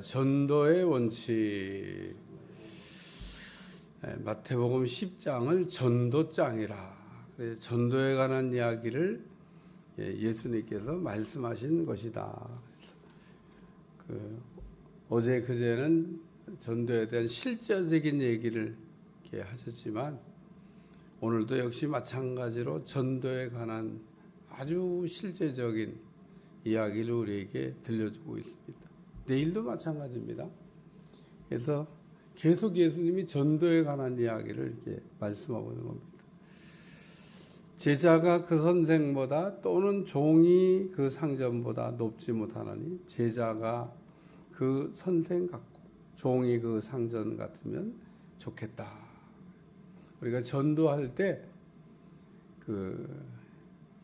전도의 원칙. 마태복음 10장을 전도장이라. 그래서 전도에 관한 이야기를 예수님께서 말씀하신 것이다. 어제 그제는 전도에 대한 실제적인 얘기를 이렇게 하셨지만 오늘도 역시 마찬가지로 전도에 관한 아주 실제적인 이야기를 우리에게 들려주고 있습니다. 내일도 마찬가지입니다. 그래서 계속 예수님이 전도에 관한 이야기를 이렇게 말씀하고 있는 겁니다. 제자가 그 선생보다 또는 종이 그 상전보다 높지 못하나니 제자가 그 선생 같고 종이 그 상전 같으면 좋겠다. 우리가 전도할 때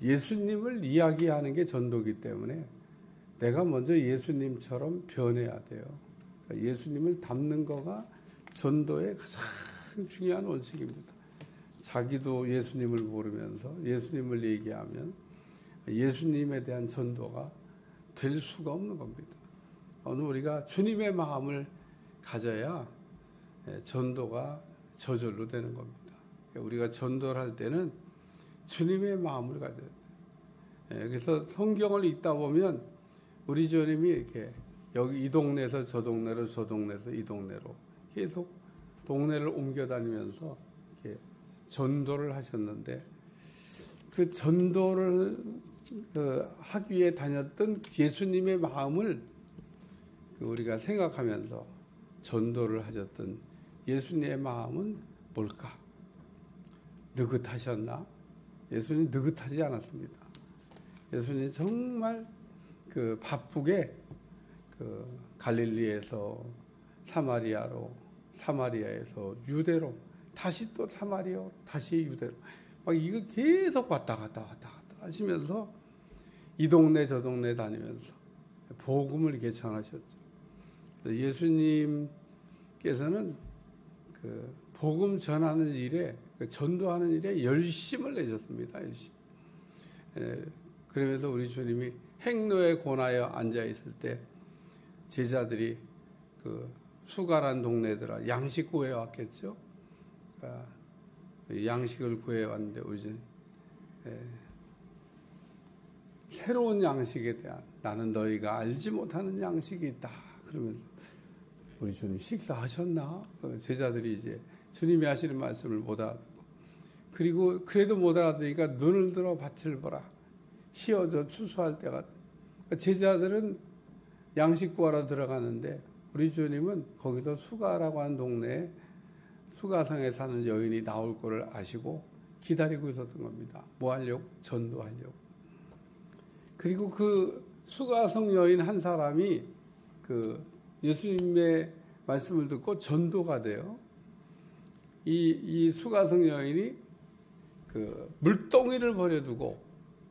예수님을 이야기하는 게 전도이기 때문에 내가 먼저 예수님처럼 변해야 돼요. 그러니까 예수님을 닮는 거가 전도의 가장 중요한 원칙입니다. 자기도 예수님을 모르면서 예수님을 얘기하면 예수님에 대한 전도가 될 수가 없는 겁니다. 오늘 우리가 주님의 마음을 가져야 전도가 저절로 되는 겁니다. 우리가 전도를 할 때는 주님의 마음을 가져야 돼요. 그래서 성경을 읽다 보면 우리 주님이 이렇게 여기 이 동네에서 저 동네로 저 동네에서 이 동네로 계속 동네를 옮겨 다니면서 이렇게 전도를 하셨는데 그 전도를 하기 위해 다녔던 예수님의 마음을 우리가 생각하면서 전도를 하셨던 예수님의 마음은 뭘까? 느긋하셨나? 예수님 느긋하지 않았습니다. 예수님 정말 바쁘게 갈릴리에서 사마리아에서 유대로 다시 또 사마리아로 다시 유대로 막 이거 계속 왔다 갔다 하시면서 이 동네 저 동네 다니면서 복음을 이렇게 전하셨죠. 예수님께서는 복음 전하는 일에 전도하는 일에 열심을 내셨습니다. 열심. 그러면서 우리 주님이 행로에 권하여 앉아 있을 때 제자들이 수가란 동네들아 양식 구해 왔겠죠. 그러니까 양식을 구해 왔는데 우리 주님 새로운 양식에 대한 나는 너희가 알지 못하는 양식이 있다. 그러면서 우리 주님 식사하셨나? 제자들이 이제 주님이 하시는 말씀을 못 알아듣고 그리고 그래도 못 알아듣으니까 눈을 들어 밭을 보라. 휘어져 추수할 때가 제자들은 양식 구하러 들어가는데 우리 주님은 거기서 수가라고 하는 동네에 수가성에 사는 여인이 나올 거를 아시고 기다리고 있었던 겁니다. 뭐 하려고? 전도하려고. 그리고 그 수가성 여인 한 사람이 예수님의 말씀을 듣고 전도가 돼요. 이 수가성 여인이 물동이를 버려두고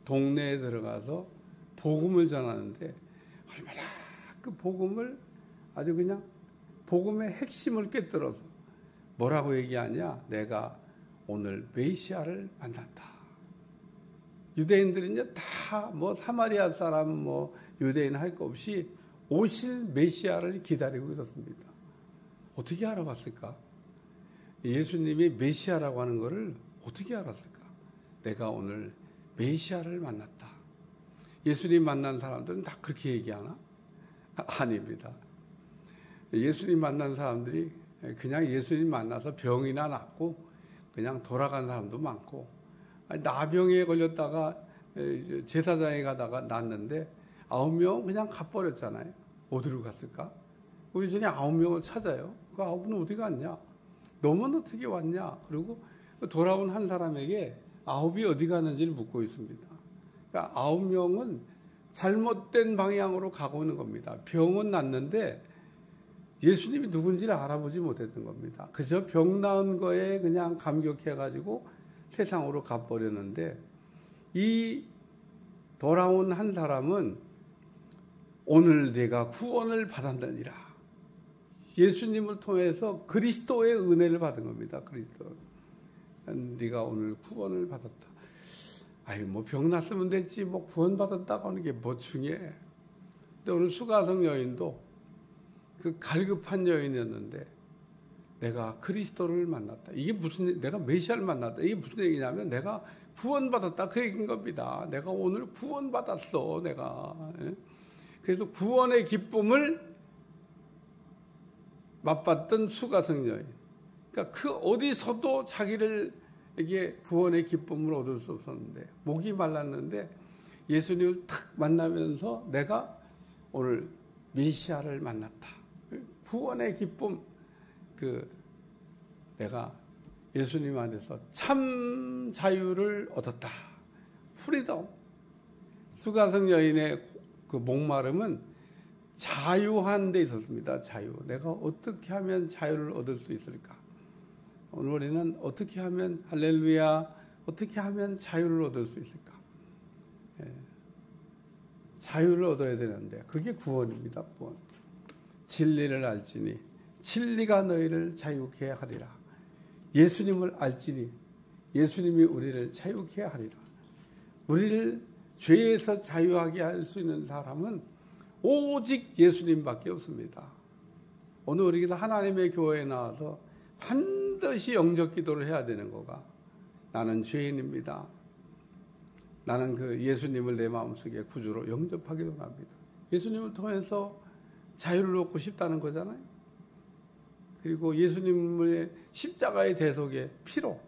동네에 들어가서 복음을 전하는데 얼마나 그 복음을 아주 그냥 복음의 핵심을 꿰뚫어서 뭐라고 얘기하냐? 내가 오늘 메시아를 만났다. 유대인들은 이제 다 뭐 사마리아 사람 뭐 유대인 할 거 없이 오실 메시아를 기다리고 있었습니다. 어떻게 알아봤을까? 예수님이 메시아라고 하는 것을 어떻게 알았을까? 내가 오늘 메시아를 만났다. 예수님 만난 사람들은 다 그렇게 얘기하나? 아닙니다. 예수님 만난 사람들이 그냥 예수님 만나서 병이나 낫고 그냥 돌아간 사람도 많고 나병에 걸렸다가 제사장에 가다가 낫는데 9명 그냥 가버렸잖아요. 어디로 갔을까? 우리 전에 9명을 찾아요. 그 9은 어디 갔냐? 너만 어떻게 왔냐? 그리고 돌아온 한 사람에게 9이 어디 갔는지를 묻고 있습니다. 그러니까 9명은 잘못된 방향으로 가고 있는 겁니다. 병은 낫는데 예수님이 누군지를 알아보지 못했던 겁니다. 그저 병 나은 거에 그냥 감격해가지고 세상으로 가버렸는데 이 돌아온 한 사람은 오늘 내가 구원을 받았느니라. 예수님을 통해서 그리스도의 은혜를 받은 겁니다. 그리스도. 네가 오늘 구원을 받았다. 아유, 뭐 병 났으면 됐지, 뭐 구원 받았다고 하는 게 뭐 중요해. 근데 오늘 수가성 여인도 그 갈급한 여인이었는데 내가 그리스도를 만났다. 이게 내가 메시아를 만났다. 이게 무슨 얘기냐면 내가 구원받았다. 그 얘기인 겁니다. 내가 오늘 구원받았어. 내가. 그래서 구원의 기쁨을 맛봤던 수가성 여인. 그러니까 그 어디서도 자기에게 구원의 기쁨을 얻을 수 없었는데 목이 말랐는데 예수님을 탁 만나면서 내가 오늘 메시아를 만났다. 구원의 기쁨, 내가 예수님 안에서 참 자유를 얻었다. 프리덤. 수가성 여인의 그 목마름은 자유한 데 있었습니다. 자유. 내가 어떻게 하면 자유를 얻을 수 있을까? 오늘 우리는 어떻게 하면 할렐루야, 어떻게 하면 자유를 얻을 수 있을까? 자유를 얻어야 되는데 그게 구원입니다. 구원. 진리를 알지니 진리가 너희를 자유케 하리라. 예수님을 알지니 예수님이 우리를 자유케 하리라. 우리를 죄에서 자유하게 할 수 있는 사람은 오직 예수님밖에 없습니다. 오늘 우리가 하나님의 교회에 나와서 반드시 영접 기도를 해야 되는 거가 나는 죄인입니다. 나는 그 예수님을 내 마음속에 구주로 영접하기도 합니다. 예수님을 통해서 자유를 얻고 싶다는 거잖아요. 그리고 예수님의 십자가의 대속의 피로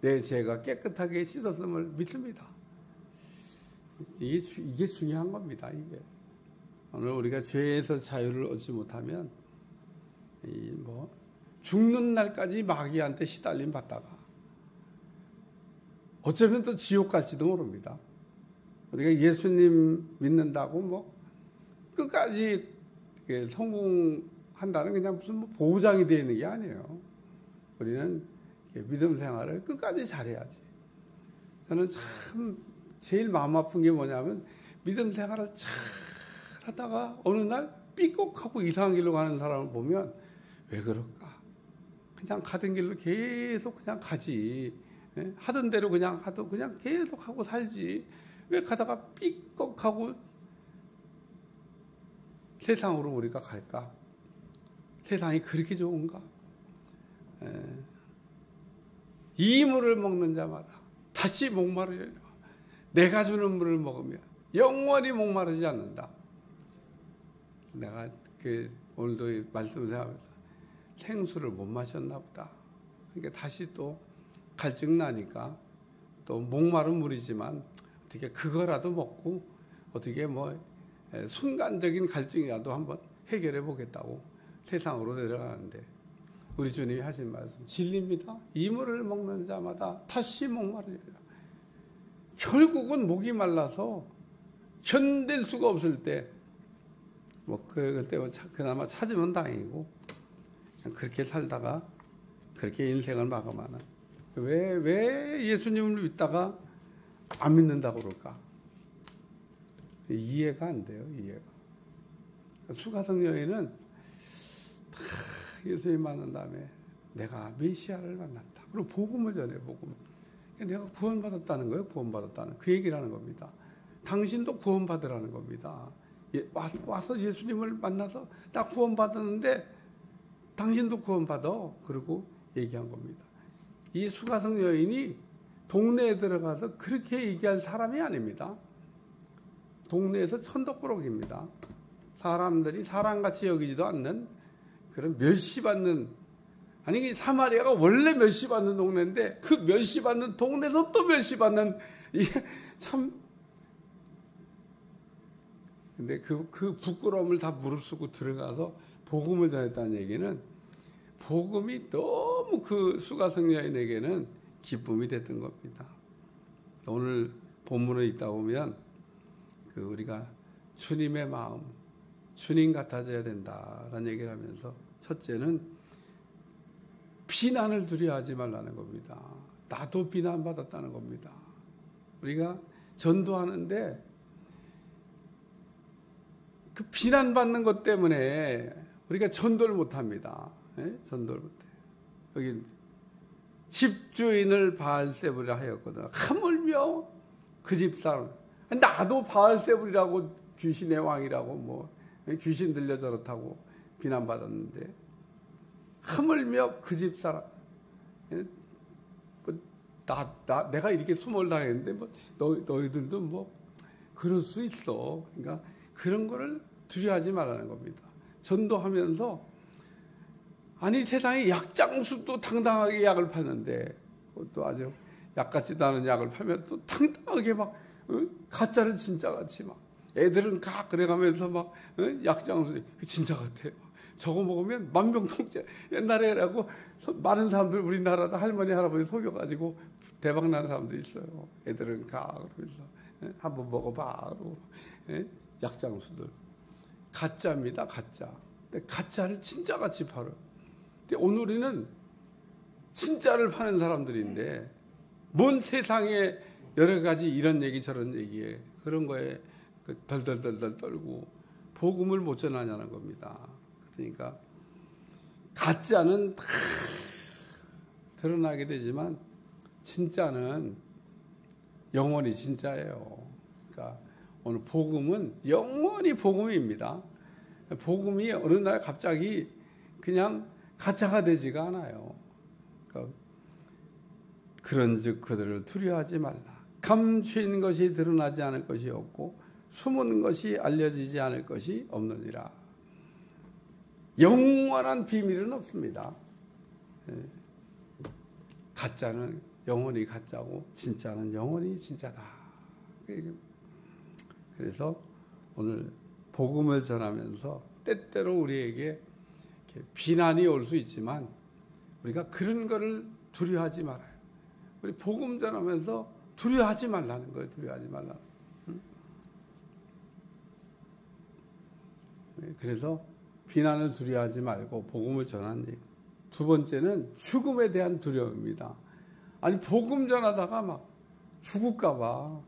내 죄가 깨끗하게 씻었음을 믿습니다. 이게 중요한 겁니다. 이게 오늘 우리가 죄에서 자유를 얻지 못하면 죽는 날까지 마귀한테 시달림 받다가 어쩌면 또 지옥 갈지도 모릅니다. 우리가 예수님 믿는다고 끝까지 성공한다는 그냥 무슨 보장이 되어 있는 게 아니에요. 우리는 믿음 생활을 끝까지 잘해야지. 저는 참 제일 마음 아픈 게 뭐냐면 믿음 생활을 잘 하다가 어느 날 삐걱하고 이상한 길로 가는 사람을 보면 왜 그럴까? 그냥 가던 길로 계속 그냥 가지. 하던 대로 그냥 계속 하고 살지. 왜 가다가 삐걱하고 세상으로 우리가 갈까? 세상이 그렇게 좋은가? 이 물을 먹는 자마다 다시 목마르려. 내가 주는 물을 먹으면 영원히 목마르지 않는다. 내가 오늘도 말씀을 생각하면서 생수를 못 마셨나 보다. 그러니까 다시 또 갈증 나니까 또 목마른 물이지만 어떻게 그거라도 먹고 어떻게 순간적인 갈증이라도 한번 해결해 보겠다고 세상으로 내려가는데 우리 주님이 하신 말씀 진리입니다. 이 물을 먹는 자마다 다시 목마르리라. 결국은 목이 말라서 견딜 수가 없을 때 그때 그나마 찾으면 다행이고 그렇게 살다가 그렇게 인생을 마감하는 왜 예수님을 믿다가 안 믿는다고 그럴까? 이해가 안 돼요. 이해가. 수가성 여인은 예수님 만난 다음에 내가 메시아를 만났다. 그리고 복음을 전해. 복음. 내가 구원받았다는 거예요. 구원받았다는 그 얘기를 하는 겁니다. 당신도 구원받으라는 겁니다. 와서 예수님을 만나서 나 구원받았는데 당신도 구원받아. 그리고 얘기한 겁니다. 이 수가성 여인이 동네에 들어가서 그렇게 얘기할 사람이 아닙니다. 동네에서 천덕꾸러기입니다. 사람들이 사람같이 여기지도 않는 그런 멸시받는, 아니 사마리아가 원래 멸시받는 동네인데 그 멸시받는 동네에서 또 멸시받는, 이게 참. 근데 그 부끄러움을 다 무릅쓰고 들어가서 복음을 전했다는 얘기는 복음이 너무 그 수가성 여인에게는 기쁨이 됐던 겁니다. 오늘 본문을 읽다 보면 우리가 주님의 마음, 주님 같아져야 된다라는 얘기를 하면서 첫째는 비난을 두려워하지 말라는 겁니다. 나도 비난받았다는 겁니다. 우리가 전도하는데 그 비난받는 것 때문에 우리가 전도를 못합니다. 전도를 못해. 여기 집주인을 바알세불이라 하였거든. 하물며 그 집사람, 나도 바알세불이라고 귀신의 왕이라고 귀신 들려 저렇다고 비난받았는데 하물며 그 집 사람 내가 이렇게 수모를 당했는데 뭐 너희들도 뭐 그럴 수 있어. 그러니까 그런 거를 두려워하지 말라는 겁니다. 전도하면서 아니 세상에 약장수도 당당하게 약을 파는데 또 아주 약 같지도 않은 약을 팔면 또 당당하게 막 가짜를 진짜 같이 막 애들은 가 그래가면서 막 약장수 진짜 같아. 저거 먹으면 만병통제. 옛날에라고 많은 사람들 우리나라도 할머니 할아버지 속여가지고 대박 나는 사람도 있어요. 애들은 가 그러면서 한번 먹어봐. 그러고 약장수들 가짜입니다. 가짜. 근데 가짜를 진짜같이 팔아요. 근데 오늘은 진짜를 파는 사람들인데 뭔 세상에 여러 가지 이런 얘기 저런 얘기에 그런 거에 덜덜덜덜 떨고 복음을 못 전하냐는 겁니다. 그러니까 가짜는 다 드러나게 되지만 진짜는 영원히 진짜예요. 그러니까 오늘 복음은 영원히 복음입니다. 복음이 어느 날 갑자기 그냥 가짜가 되지가 않아요. 그러니까 그런즉 그들을 두려워하지 말라. 감추인 것이 드러나지 않을 것이 없고 숨은 것이 알려지지 않을 것이 없느니라. 영원한 비밀은 없습니다. 가짜는 영원히 가짜고 진짜는 영원히 진짜다. 그래서 오늘 복음을 전하면서 때때로 우리에게 이렇게 비난이 올 수 있지만 우리가 그런 거를 두려워하지 말아요. 우리 복음 전하면서 두려워하지 말라는 거예요. 두려워하지 말라. 그래서 비난을 두려워하지 말고 복음을 전하는 얘기. 두 번째는 죽음에 대한 두려움입니다. 아니 복음 전하다가 막 죽을까 봐.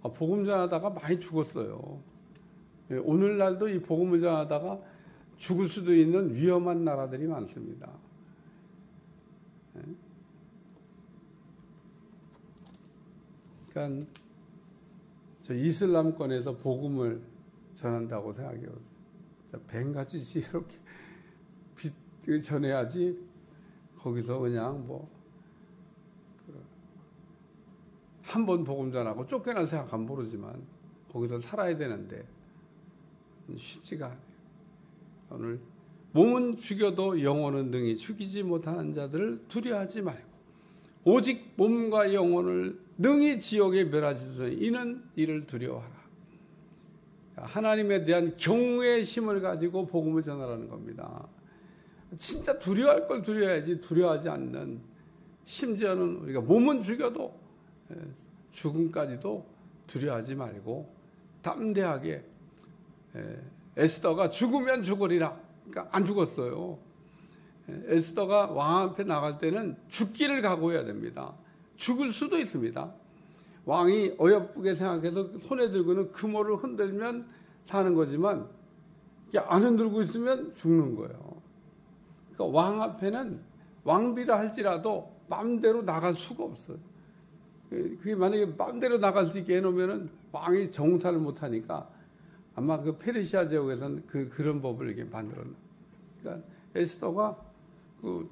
복음 전하다가 많이 죽었어요. 오늘날도 이 복음을 전하다가 죽을 수도 있는 위험한 나라들이 많습니다. 그러니까 저 이슬람권에서 복음을 전한다고 생각해요. 뱀같이 이렇게 전해야지 거기서 그냥 뭐 한 번 복음 전하고 쫓겨난 생각하면 모르지만 거기서 살아야 되는데 쉽지가 않아요. 오늘 몸은 죽여도 영혼은 능히 죽이지 못하는 자들을 두려워하지 말고 오직 몸과 영혼을 능히 지옥에 멸하시소니 이는 이를 두려워하라. 하나님에 대한 경외의 심을 가지고 복음을 전하라는 겁니다. 진짜 두려워할 걸 두려워야지 두려워하지 않는, 심지어는 우리가 몸은 죽여도 죽음까지도 두려워하지 말고 담대하게, 에스더가 죽으면 죽으리라. 그러니까 안 죽었어요. 에스더가 왕 앞에 나갈 때는 죽기를 각오해야 됩니다. 죽을 수도 있습니다. 왕이 어여쁘게 생각해서 손에 들고는 금호를 흔들면 사는 거지만 안 흔들고 있으면 죽는 거예요. 그러니까 왕 앞에는 왕비라 할지라도 마음대로 나갈 수가 없어요. 그게 만약에 마음대로 나갈 수 있게 해놓으면 왕이 정사를 못하니까 아마 그 페르시아 지역에서는 그런 법을 이렇게 만들었나. 그러니까 에스더가 그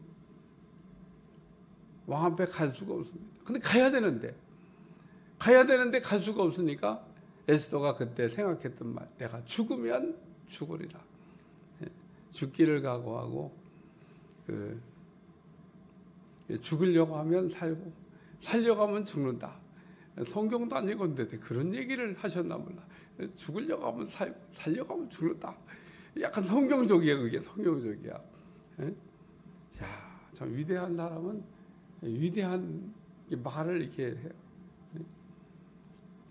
왕 앞에 갈 수가 없습니다. 근데 가야 되는데 갈 수가 없으니까 에스더가 그때 생각했던 말, 내가 죽으면 죽으리라. 죽기를 각오하고 죽으려고 하면 살고 살려고 하면 죽는다. 성경도 아니고 그런 얘기를 하셨나 몰라. 죽으려고 하면 살고 살려고 하면 죽는다. 약간 성경적이야. 그게 성경적이야. 야, 참 위대한 사람은 위대한 말을 이렇게 해요.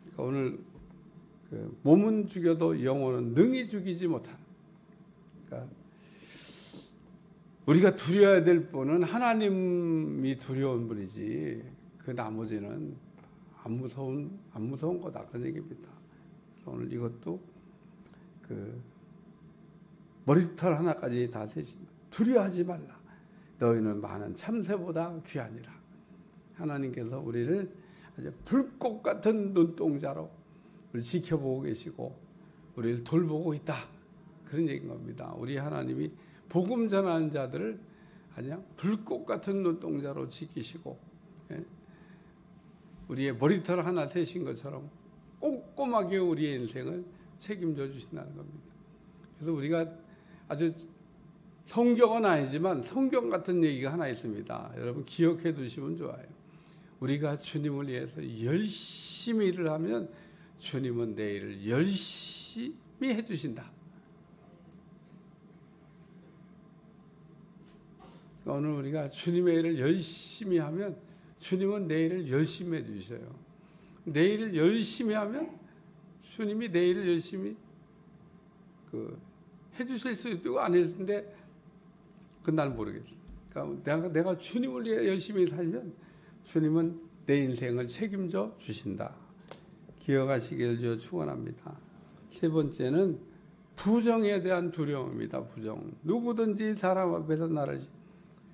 그러니까 오늘 몸은 죽여도 영혼은 능히 죽이지 못하는. 그러니까 우리가 두려워야 될 분은 하나님이 두려운 분이지 그 나머지는 안 무서운 거다, 그런 얘기입니다. 그래서 오늘 이것도 머리털 하나까지 다 세신 두려워하지 말라. 너희는 많은 참새보다 귀하니라. 하나님께서 우리를 아주 불꽃 같은 눈동자로 우리를 지켜보고 계시고 우리를 돌보고 있다. 그런 얘기인 겁니다. 우리 하나님이 복음 전하는 자들을 그냥 불꽃 같은 눈동자로 지키시고, 예? 우리의 머리털 하나 되신 것처럼 꼼꼼하게 우리의 인생을 책임져 주신다는 겁니다. 그래서 우리가 아주 성경은 아니지만 성경 같은 얘기가 하나 있습니다. 여러분 기억해 두시면 좋아요. 우리가 주님을 위해서 열심히 일을 하면 주님은 내 일을 열심히 해주신다. 오늘 우리가 주님의 일을 열심히 하면 주님은 내 일을 열심히 해주셔요. 내 일을 열심히 하면 주님이 내 일을 열심히 해주실 수 있고 안 해주는데 그건 난 모르겠어. 그러니까 내가 주님을 위해 열심히 살면 주님은 내 인생을 책임져 주신다. 기억하시길 축원합니다. 세 번째는 부정에 대한 두려움입니다. 부정. 누구든지 사람 앞에서 나를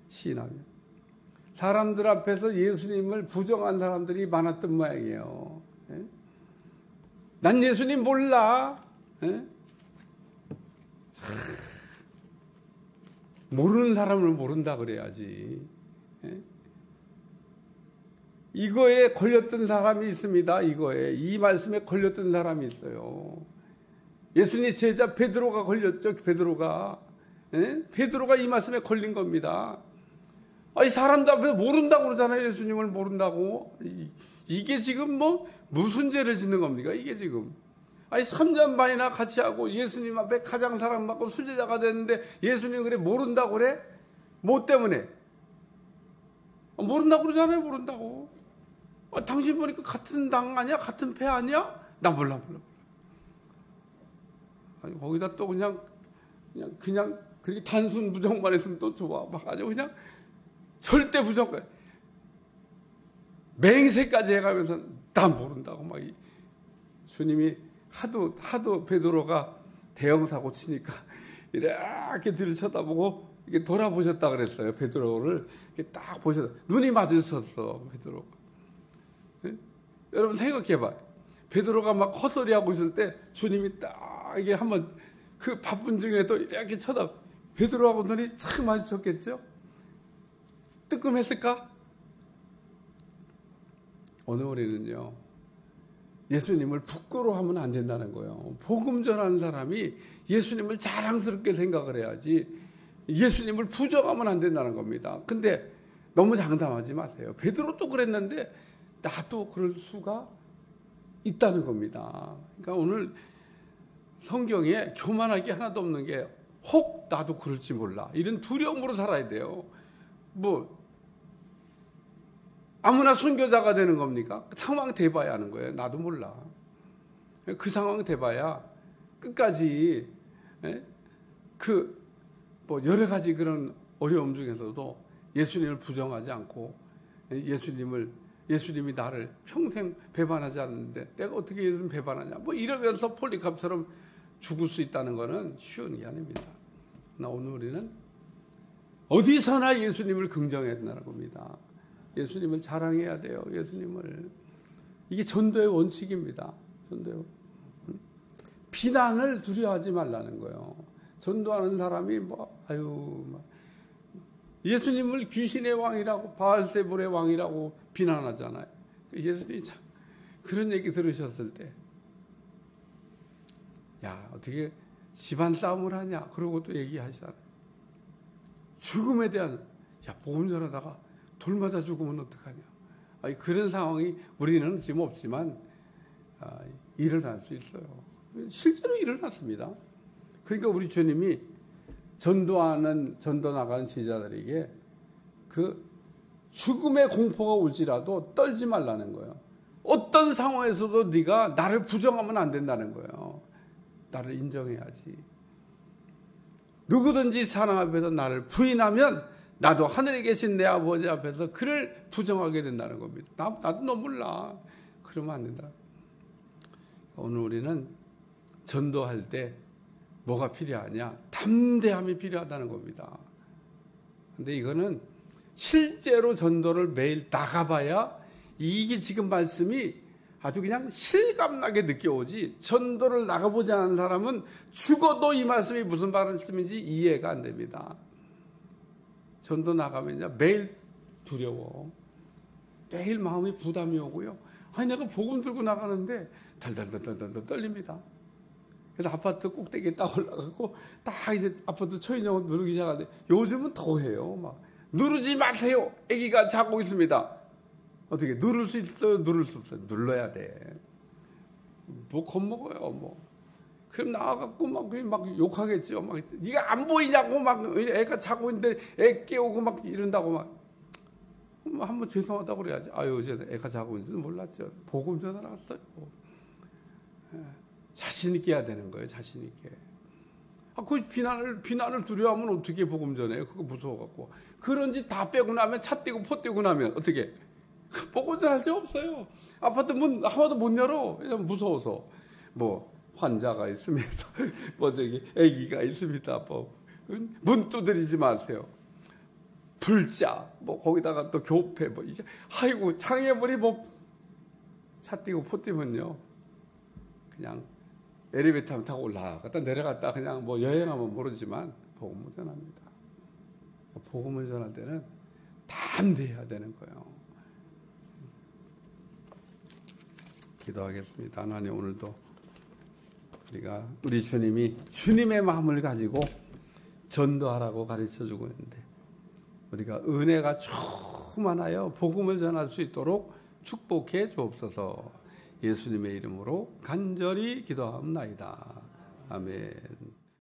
시인하면, 사람들 앞에서 예수님을 부정한 사람들이 많았던 모양이에요. 예? 난 예수님 몰라. 예? 모르는 사람을 모른다 그래야지. 예? 이거에 걸렸던 사람이 있습니다. 이 말씀에 걸렸던 사람이 있어요. 예수님 제자 베드로가 걸렸죠. 베드로가 이 말씀에 걸린 겁니다. 아니 사람들 앞에서 모른다고 그러잖아요. 예수님을 모른다고. 이게 지금 무슨 죄를 짓는 겁니까? 이게 지금. 아니 3년 반이나 같이 하고 예수님 앞에 가장 사랑받고 수제자가 됐는데 예수님 그래 모른다고 그래? 뭐 때문에? 모른다고 그러잖아요. 모른다고. 당신 보니까 같은 당 아니야? 같은 배 아니야? 나 몰라. 아니 거기다 또 그냥 그렇게 단순 부정만 했으면 또 좋아. 막 아주 그냥 절대 부정까지 맹세까지 해가면서 나 모른다고 막 주님이 하도 베드로가 대형 사고 치니까 이렇게 뒤를 쳐다보고 이렇게 돌아보셨다 그랬어요. 베드로를 이렇게 딱 보셨다. 눈이 마주쳤어 베드로가. 네? 여러분 생각해봐요. 베드로가 막 헛소리하고 있을 때 주님이 딱 이게 한번 그 바쁜 중에도 이렇게 베드로하고 눈이 참 마주쳤겠죠? 뜨끔했을까? 오늘 우리는요, 예수님을 부끄러워하면 안 된다는 거예요. 복음 전하는 사람이 예수님을 자랑스럽게 생각을 해야지 예수님을 부정하면 안 된다는 겁니다. 근데 너무 장담하지 마세요. 베드로도 그랬는데 나도 그럴 수가 있다는 겁니다. 그러니까 오늘 성경에 교만하게 하나도 없는 게 혹 나도 그럴지 몰라. 이런 두려움으로 살아야 돼요. 아무나 순교자가 되는 겁니까? 상황 돼봐야 하는 거예요. 나도 몰라. 그 상황 돼봐야 끝까지 여러 가지 그런 어려움 중에서도 예수님을 부정하지 않고 예수님이 나를 평생 배반하지 않는데 내가 어떻게 예수님 배반하냐 이러면서 폴리캅처럼 죽을 수 있다는 것은 쉬운 게 아닙니다. 오늘 우리는 어디서나 예수님을 긍정해야 된다는 겁니다. 예수님을 자랑해야 돼요. 예수님을. 이게 전도의 원칙입니다. 비난을 두려워하지 말라는 거예요. 전도하는 사람이 예수님을 귀신의 왕이라고 바알세불의 왕이라고 비난하잖아요. 예수님이 참 그런 얘기 들으셨을 때 어떻게 집안 싸움을 하냐 그러고 또 얘기하시잖아요. 죽음에 대한 복음 전하다가 돌 맞아 죽으면 어떡하냐. 그런 상황이 우리는 지금 없지만 일어날 수 있어요. 실제로 일어났습니다. 그러니까 우리 주님이 전도 나가는 제자들에게 그 죽음의 공포가 올지라도 떨지 말라는 거예요. 어떤 상황에서도 네가 나를 부정하면 안 된다는 거예요. 나를 인정해야지. 누구든지 사람 앞에서 나를 부인하면 나도 하늘에 계신 내 아버지 앞에서 그를 부정하게 된다는 겁니다. 나도 너 몰라. 그러면 안 된다. 오늘 우리는 전도할 때 뭐가 필요하냐? 담대함이 필요하다는 겁니다. 근데 이거는 실제로 전도를 매일 나가봐야 이게 지금 말씀이 아주 그냥 실감나게 느껴오지, 전도를 나가보지 않은 사람은 죽어도 이 말씀이 무슨 말씀인지 이해가 안 됩니다. 전도 나가면 매일 두려워. 매일 마음이 부담이 오고요. 아니, 내가 복음 들고 나가는데 달달달달달 떨립니다. 그래서 아파트 꼭대기에 딱 올라가고 딱 이제 아파트 초인종을 누르기 시작하는데 요즘은 더 해요. 막 누르지 마세요. 아기가 자고 있습니다. 어떻게 누를 수 있어요? 누를 수 없어요? 눌러야 돼. 뭐 겁먹어요. 뭐 그럼 나와갖고 막 욕하겠죠. 막 네가 안 보이냐고 막 애가 자고 있는데 애 깨우고 막 이런다고 막 한번 죄송하다고 그래야지. 아유, 애가 자고 있는지는 몰랐죠. 복음 전하러 왔어요. 자신 있게 해야 되는 거예요. 자신 있게. 그 비난을 두려워하면 어떻게 복음 전해요? 그거 무서워갖고. 그런 짓 다 빼고 나면, 차 떼고 포 떼고 나면 어떻게? 복음 전할 수 없어요. 아파트 문 하나도 못 열어. 왜냐면 무서워서. 뭐 환자가 있습니다. 뭐 아기가 있습니다. 문 두드리지 마세요. 불자, 뭐 거기다가 또 교폐, 뭐 이게, 아이고 장애물이 뭐 차 띄고 포 띄면요, 그냥 엘리베이터 타고 올라갔다 내려갔다 그냥 뭐 여행하면 모르지만 복음을 전합니다. 복음을 전할 때는 담대해야 되는 거예요. 기도하겠습니다. 하나님, 오늘도 우리 주님이 주님의 마음을 가지고 전도하라고 가르쳐주고 있는데 우리가 은혜가 충만하여 복음을 전할 수 있도록 축복해 주옵소서. 예수님의 이름으로 간절히 기도하옵나이다. 아멘.